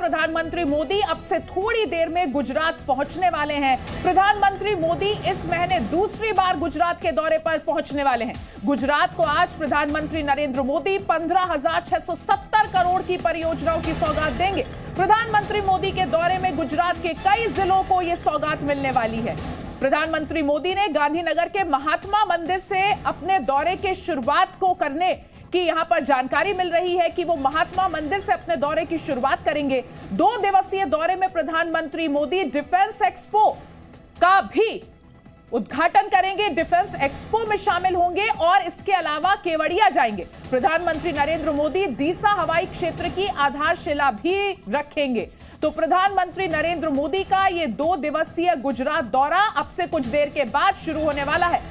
प्रधानमंत्री मोदी अब से थोड़ी देर में गुजरात पहुंचने वाले हैं। प्रधानमंत्री मोदी इस महीने दूसरी बार गुजरात के दौरे पर पहुंचने वाले हैं। गुजरात को आज प्रधानमंत्री नरेंद्र मोदी 15,670 करोड़ की परियोजनाओं की सौगात देंगे। प्रधानमंत्री मोदी के दौरे में गुजरात के कई जिलों को यह सौगात मिलने वाली है। प्रधानमंत्री मोदी ने गांधीनगर के महात्मा मंदिर से अपने दौरे की शुरुआत को करने की यहां पर जानकारी मिल रही है कि वो महात्मा मंदिर से अपने दौरे की शुरुआत करेंगे। 2 दिवसीय दौरे में प्रधानमंत्री मोदी डिफेंस एक्सपो का भी उद्घाटन करेंगे, डिफेंस एक्सपो में शामिल होंगे और इसके अलावा केवड़िया जाएंगे। प्रधानमंत्री नरेंद्र मोदी दीसा हवाई क्षेत्र की आधारशिला भी रखेंगे। तो प्रधानमंत्री नरेंद्र मोदी का ये 2 दिवसीय गुजरात दौरा अब से कुछ देर के बाद शुरू होने वाला है।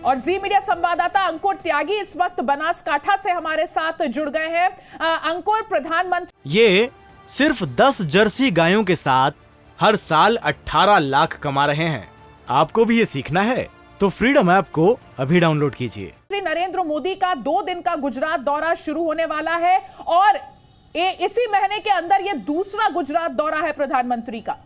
और जी मीडिया संवाददाता अंकुर त्यागी इस वक्त बनासकांठा से हमारे साथ जुड़ गए हैं। अंकुर, प्रधानमंत्री ये सिर्फ 10 जर्सी गायों के साथ हर साल 18 लाख कमा रहे हैं। आपको भी ये सीखना है तो फ्रीडम ऐप को अभी डाउनलोड कीजिए। नरेंद्र मोदी का 2 दिन का गुजरात दौरा शुरू होने वाला है और इसी महीने के अंदर ये दूसरा गुजरात दौरा है प्रधानमंत्री का।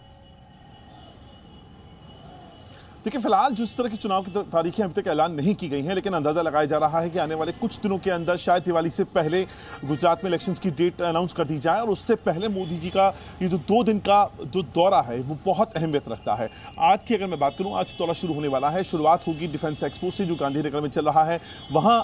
देखिए, फिलहाल जिस तरह के चुनाव की तारीखें अभी तक ऐलान नहीं की गई हैं, लेकिन अंदाजा लगाया जा रहा है कि आने वाले कुछ दिनों के अंदर शायद दिवाली से पहले गुजरात में इलेक्शंस की डेट अनाउंस कर दी जाए और उससे पहले मोदी जी का ये जो 2 दिन का जो दौरा है वो बहुत अहमियत रखता है। आज की अगर मैं बात करूं, आज दौरा शुरू होने वाला है। शुरुआत होगी डिफेंस एक्सपो से जो गांधीनगर में चल रहा है, वहां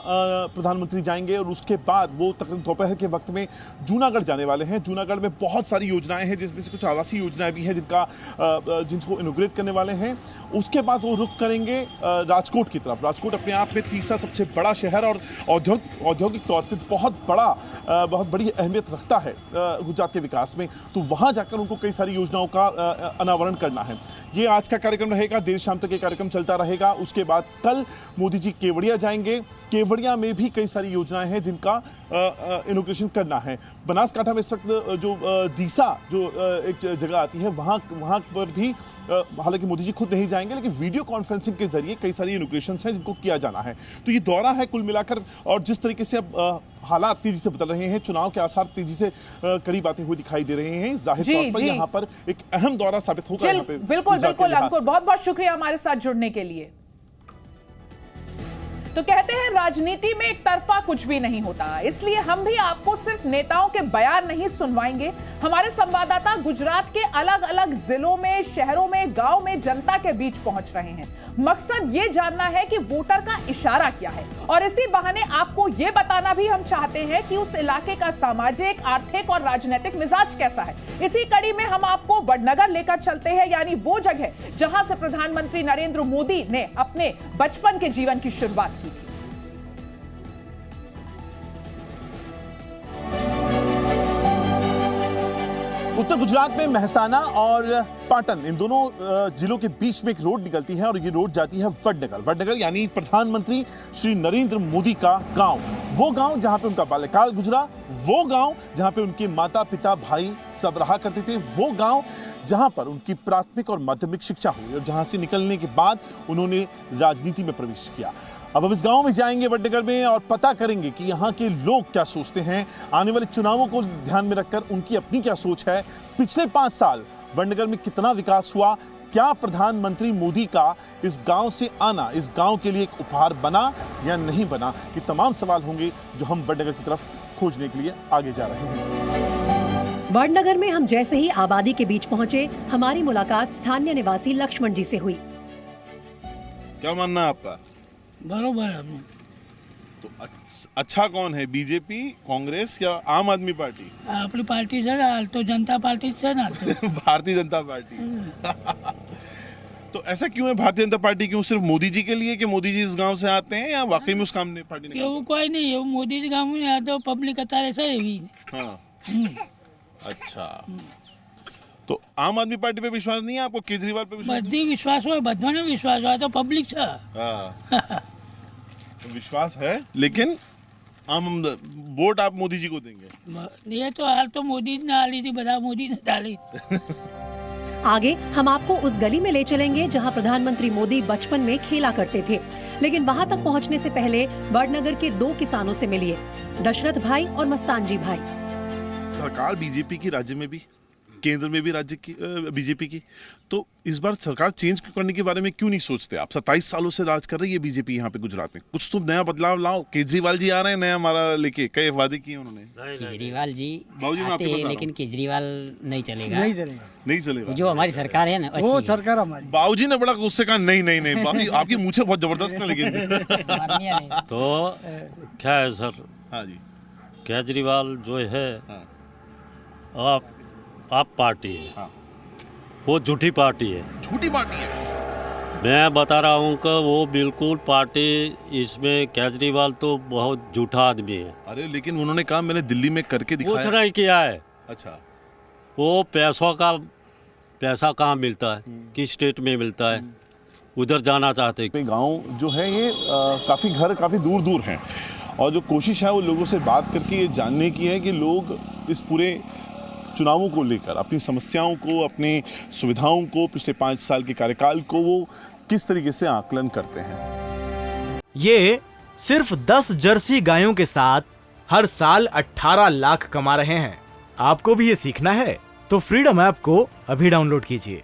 प्रधानमंत्री जाएंगे और उसके बाद वो तकरीबन दोपहर के वक्त में जूनागढ़ जाने वाले हैं। जूनागढ़ में बहुत सारी योजनाएं हैं, जिसमें से कुछ आवासीय योजनाएं भी हैं जिनको इनोग्रेट करने वाले हैं। उसके बाद वो रुख करेंगे राजकोट की तरफ। राजकोट अपने आप में तीसरा सबसे बड़ा शहर और औद्योगिक तौर पे बहुत बड़ी अहमियत रखता है गुजरात के विकास में। तो वहां जाकर उनको कई सारी योजनाओं का अनावरण करना है। ये आज का कार्यक्रम रहेगा, देर शाम तक ये कार्यक्रम चलता रहेगा। उसके बाद कल मोदी जी केवड़िया जाएंगे। केवड़िया में भी कई सारी योजनाएं हैं जिनका इनोग्रेशन करना है। बनासकांठा में इस वक्त जो दीसा जो एक जगह आती है, वहां पर भी हालांकि मोदी जी खुद नहीं जाएंगे, लेकिन वीडियो कॉन्फ्रेंसिंग के जरिए कई सारी इनोग्रेशंस हैं जिनको किया जाना है। तो ये दौरा है कुल मिलाकर। और जिस तरीके से अब हालात तेजी से बदल रहे हैं, चुनाव के आसार तेजी से करीब आते हुए दिखाई दे रहे हैं, जाहिर तौर पर यहाँ पर एक अहम दौरा साबित होगा। यहाँ पे बिल्कुल अंकुर, बहुत बहुत शुक्रिया हमारे साथ जुड़ने के लिए। तो कहते हैं राजनीति में एक तरफा कुछ भी नहीं होता, इसलिए हम भी आपको सिर्फ नेताओं के बयान नहीं सुनवाएंगे। हमारे संवाददाता गुजरात के अलग अलग जिलों में, शहरों में, गांव में जनता के बीच पहुंच रहे हैं। मकसद ये जानना है कि वोटर का इशारा क्या है और इसी बहाने आपको ये बताना भी हम चाहते हैं कि उस इलाके का सामाजिक, आर्थिक और राजनीतिक मिजाज कैसा है। इसी कड़ी में हम आपको वडनगर लेकर चलते हैं, यानी वो जगह जहां से प्रधानमंत्री नरेंद्र मोदी ने अपने बचपन के जीवन की शुरुआत की थी। उत्तर गुजरात में महसाना और पाटन, इन दोनों जिलों के बीच में एक रोड निकलती है और ये रोड जाती है वडनगर। वडनगर यानी प्रधानमंत्री श्री नरेंद्र मोदी का गांव, वो गांव जहां पे उनका बाल्यकाल गुजरा, वो गांव जहां पे उनके माता पिता भाई सब रहा करते थे, वो गांव जहां पर उनकी प्राथमिक और माध्यमिक शिक्षा हुई और जहां से निकलने के बाद उन्होंने राजनीति में प्रवेश किया। अब हम इस गांव में जाएंगे वडनगर में और पता करेंगे कि यहाँ के लोग क्या सोचते हैं, आने वाले चुनावों को ध्यान में रखकर उनकी अपनी क्या सोच है। पिछले 5 साल वडनगर में कितना विकास हुआ, क्या प्रधानमंत्री मोदी का इस गांव से आना इस गांव के लिए एक उपहार बना या नहीं बना, ये तमाम सवाल होंगे जो हम वडनगर की तरफ खोजने के लिए आगे जा रहे हैं। वडनगर में हम जैसे ही आबादी के बीच पहुंचे, हमारी मुलाकात स्थानीय निवासी लक्ष्मण जी से हुई। क्या मानना है आपका? बरोबर है। तो अच्छा कौन है, बीजेपी, कांग्रेस या आम आदमी पार्टी? अपनी पार्टी से हाल तो जनता पार्टी से ना तो भारतीय जनता पार्टी। तो ऐसा क्यों है भारतीय जनता पार्टी? क्यों सिर्फ मोदी जी के लिए कि मोदी जी इस गांव से आते हैं या वाकई में उस काम ने पार्टी ने? वो कोई नहीं है, मोदी जी गाँव में आता, पब्लिक अतारे से ही। हाँ, अच्छा। तो आम आदमी पार्टी पे विश्वास नहीं है आपको? केजरीवाल पे विश्वास? बधी विश्वास हो, बधाने विश्वास हो, तो पब्लिक से तो विश्वास है, लेकिन आम वोट आप मोदी जी को देंगे? ये तो हाल तो मोदी ने डाली थी, बता मोदी ने डाली। आगे हम आपको उस गली में ले चलेंगे जहां प्रधानमंत्री मोदी बचपन में खेला करते थे, लेकिन वहां तक पहुंचने से पहले वडनगर के 2 किसानों से मिलिए, दशरथ भाई और मस्तान जी भाई। सरकार बीजेपी की राज्य में भी, केंद्र में भी राज्य की बीजेपी की, तो इस बार सरकार चेंज करने के बारे में क्यों नहीं सोचते आप? 27 सालों से राज कर रही है बीजेपी यहाँ पे गुजरात में, कुछ तो नया बदलाव लाओ। केजरीवाल जी आ रहे हैं नया हमारा लेके, कई वादे किए उन्होंने। केजरीवाल जी बाबूजी, मैं आपके आते पास हैं, आ लेकिन केजरीवाल नहीं चलेगा। नहीं चलेगा। जो हमारी सरकार है ना अच्छी वो है। सरकार हमारी। बाबूजी ने बड़ा गुस्से कहा नहीं बाबू आपकी मूछें बहुत जबरदस्त है लेकिन। माननीय नहीं। तो क्या है सर, हाँ जी, केजरीवाल जो है हाँ। आप पार्टी है, हाँ। वो झूठी पार्टी है। झूठी पार्टी है। मैं बता रहा हूँ कि वो बिल्कुल पार्टी, इसमें केजरीवाल तो बहुत झूठा आदमी है। अरे लेकिन उन्होंने कहा मैंने दिल्ली में करके कुछ दिखाया। नहीं किया है। अच्छा, वो पैसा कहाँ मिलता है, किस स्टेट में मिलता है, उधर जाना चाहते। गांव जो है ये काफ़ी घर काफ़ी दूर दूर हैं, और जो कोशिश है वो लोगों से बात करके ये जानने की है कि लोग इस पूरे चुनावों को लेकर अपनी समस्याओं को, अपनी सुविधाओं को, पिछले 5 साल के कार्यकाल को वो किस तरीके से आकलन करते हैं। ये सिर्फ 10 जर्सी गायों के साथ हर साल 18 लाख कमा रहे हैं। आपको भी ये सीखना है तो फ्रीडम ऐप को अभी डाउनलोड कीजिए।